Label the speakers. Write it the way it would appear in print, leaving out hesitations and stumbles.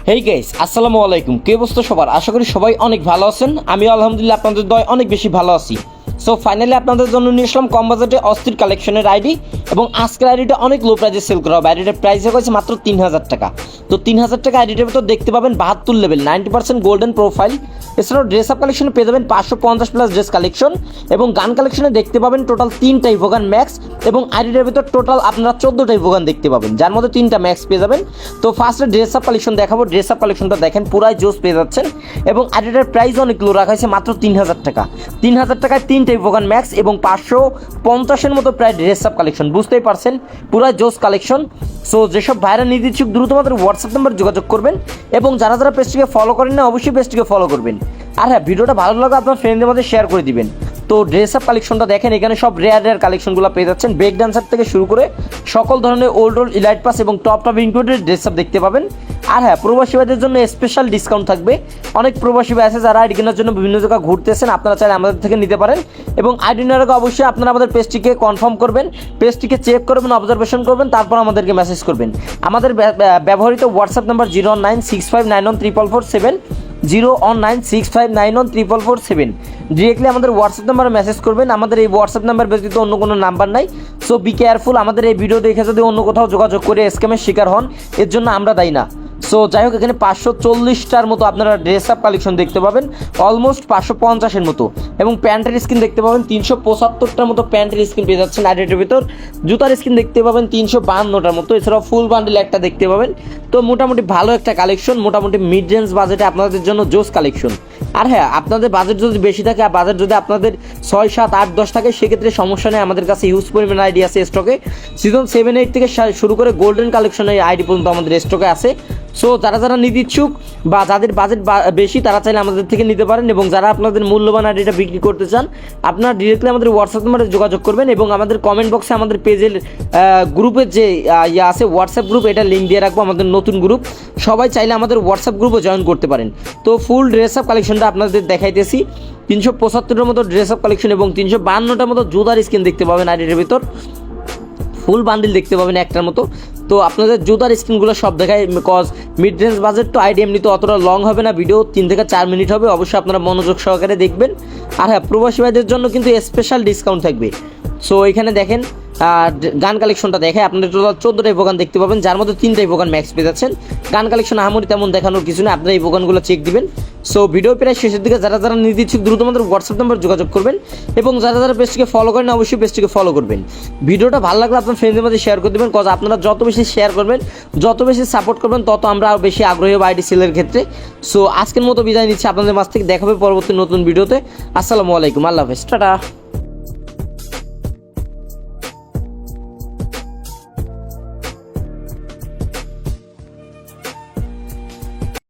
Speaker 1: Hey guys, আসসালামু আলাইকুম। কে অবস্থা সবার? আশা করি সবাই অনেক ভালো আছেন। আমি আলহামদুলিল্লাহ আপনাদের দয় অনেক বেশি ভালো আছি। সো ফাইনালি আপনাদের জন্য নিয়ে আসলাম কম বাজেটে অস্থির কালেকশনের আইডি, এবং আজকের আইডিটা অনেক লো প্রাইসে সেল করা হবে। আইডিটার প্রাইস হয়েছে মাত্র 3000 টাকা। তো 3000 টাকা আইডিটার ভিতর দেখতে পাবেন 72 লেভেল 90% গোল্ডেন প্রোফাইল। এছাড়াও ড্রেস আপ কালেকশনে পেয়ে যাবেন 550 প্লাস ড্রেস কালেকশন, এবং গান কালেকশনে দেখতে পাবেন টোটাল 3টা ইভোগান ম্যাক্স, এবং আইডিটার ভিতর টোটাল আপনারা 14টা ইভোগান দেখতে পাবেন, যার মধ্যে 3টা ম্যাক্স পেয়ে যাবেন। তো ফার্স্টে ড্রেস আপ কালেকশন দেখাবো। ড্রেস আপ কালেকশনটা দেখেন পুরাই জোস পেয়ে যাচ্ছেন, এবং আইডিটার প্রাইস অনেক লো রাখা হয়েছে মাত্র 3000 টাকা। 3000 টাকায় 3টা ইভোগান ম্যাক্স এবং 550-এর মতো প্রায় ড্রেস আপ কালেকশন, বুঝতেই পারছেন পুরাই জোস কালেকশন। সো যেসব ভাইরা নিতে ইচ্ছুক দ্রুত আমাদের হোয়াটসঅ্যাপ নাম্বার যোগাযোগ করবেন, এবং যারা যারা পেজটিকে ফলো করেন না অবশ্যই পেজটিকে ফলো করবেন। আর হ্যাঁ, ভিডিওটা ভালো লাগলে আপনার ফ্রেন্ডদের মধ্যে শেয়ার করে দিবেন। তো ড্রেস আপ কালেকশনটা দেখেন, এখানে সব রেয়ার কালেকশনগুলো পেয়ে যাচ্ছেন। ব্রেক ডান্সার থেকে শুরু করে সকল ধরনের ওল্ড ইলাইট পাস এবং টপ ইনক্লুডেড ড্রেস আপ দেখতে পাবেন। আর হ্যাঁ, প্রবাসী ভাইদের জন্য স্পেশাল ডিসকাউন্ট থাকবে। অনেক প্রবাসী ভাই আছে যারা আইডি কেনার জন্য বিভিন্ন জায়গায় ঘুরতেছেন, আপনারা চাইলে আমাদের থেকে নিতে পারেন। এবং আইডি নেওয়ার আগে অবশ্যই আপনারা আমাদের পেজটিকে কনফার্ম করবেন, পেজটিকে চেক করবেন, অবজারভেশন করবেন, তারপর আমাদেরকে মেসেজ করবেন। আমাদের ব্যবহৃত হোয়াটসঅ্যাপ নাম্বার 01965914447, 01965914447। ডিরেক্টলি আমাদের হোয়াটসঅ্যাপ নাম্বারে মেসেজ করবেন। আমাদের এই হোয়াটসঅ্যাপ নাম্বার ব্যতীত অন্য কোনো নাম্বার নাই। So be careful. আমাদের এই ভিডিও দেখে যদি অন্য কোথাও যোগাযোগ করে স্ক্যামের শিকার হন, এর জন্য আমরা দায়ী না। সো যাই হোক, এখানে 540টার মতো আপনারা ড্রেস আপ কালেকশন দেখতে পাবেন, অলমোস্ট 550-এর মতো, এবং প্যান্টের স্কিন দেখতে পাবেন 375টার মতো প্যান্টের স্কিন পেয়ে যাচ্ছেন আইডিটার ভিতর। জুতার স্কিন দেখতে পাবেন 352টার মতো, এছাড়াও ফুল বান্ডেল একটা দেখতে পাবেন। তো মোটামুটি ভালো একটা কালেকশন, মোটামুটি মিড রেঞ্জ বাজেটে আপনাদের জন্য জোস কালেকশন। আর হ্যাঁ, আপনাদের বাজেট যদি বেশি থাকে, আর বাজেট যদি আপনাদের 6, 7, 8, 10 থাকে, সেক্ষেত্রে সমস্যা নেই। আমাদের কাছে হিউজ পরিমাণ আইডি আছে স্টকে। সিজন 7, 8 থেকে শুরু করে গোল্ডেন কালেকশনের আইডি পর্যন্ত আমাদের স্টকে আছে। সো যারা যারা নিতে ইচ্ছুক বা যাদের বাজেট বেশি, তারা চাইলে আমাদের থেকে নিতে পারেন। এবং যারা আপনাদের মূল্যবান আইডিটা বিক্রি করতে চান, আপনারা ডিরেক্টলি আমাদের হোয়াটসঅ্যাপ নাম্বারে যোগাযোগ করবেন, এবং আমাদের কমেন্ট বক্সে আমাদের পেজের গ্রুপের যে আছে হোয়াটসঅ্যাপ গ্রুপ, এটা লিঙ্ক দিয়ে রাখবো, আমাদের নতুন গ্রুপ। সবাই চাইলে আমাদের হোয়াটসঅ্যাপ গ্রুপে জয়েন করতে পারেন। তো ফুল ড্রেস আপ কালেকশনটা আপনাদের দেখাইতেছি। 375-এর মতো ড্রেস আপ কালেকশন এবং 352টার মতো জুতার স্কিন দেখতে পাবেন আইডির ভিতর। ফুল বান্ডিল দেখতে পাবেন একটার মতো। তো আপনাদের জুতার স্ক্রিনগুলো সব দেখায়, কজ মিড রেঞ্জ বাজেট তো আইডি এমনি তো অতটা লং হবে না, ভিডিও 3 থেকে 4 মিনিট হবে। অবশ্যই আপনারা মনোযোগ সহকারে দেখবেন। আর হ্যাঁ, প্রবাসী ভাইদের জন্য কিন্তু স্পেশাল ডিসকাউন্ট থাকবে। সো এখানে দেখেন গান কালেকশনটা দেখে আপনাদের টোটাল 14টা ইভোগান দেখতে পাবেন, যার মধ্যে 3টা ইভোগান ম্যাক্স পেয়ে যাচ্ছেন। গান কালেকশন আহামরি তেমন দেখানোর কিছু না, আপনারা ইভোগানগুলো চেক দিবেন। সো ভিডিও প্রায় শেষের দিকে। যারা যারা নিতে ইচ্ছুক দ্রুত আমাদের হোয়াটসঅ্যাপ নাম্বার যোগাযোগ করবেন, এবং যারা যারা পেজটিকে ফলো করেন অবশ্যই পেজটিকে ফলো করবেন। ভিডিওটা ভালো লাগলে আপনার ফ্রেন্ডদের মধ্যে শেয়ার করে দেবেন, কজ আপনারা যত বেশি শেয়ার করবেন, যত বেশি সাপোর্ট করবেন, তত আমরা আরও বেশি আগ্রহী হব আইডি সেলের ক্ষেত্রে। সো আজকের মতো বিদায় নিচ্ছি আপনাদের মাঝ থেকে। দেখা হবে পরবর্তী নতুন ভিডিওতে। আসসালামু আলাইকুম, আল্লাহ হাফেজ, টাটা।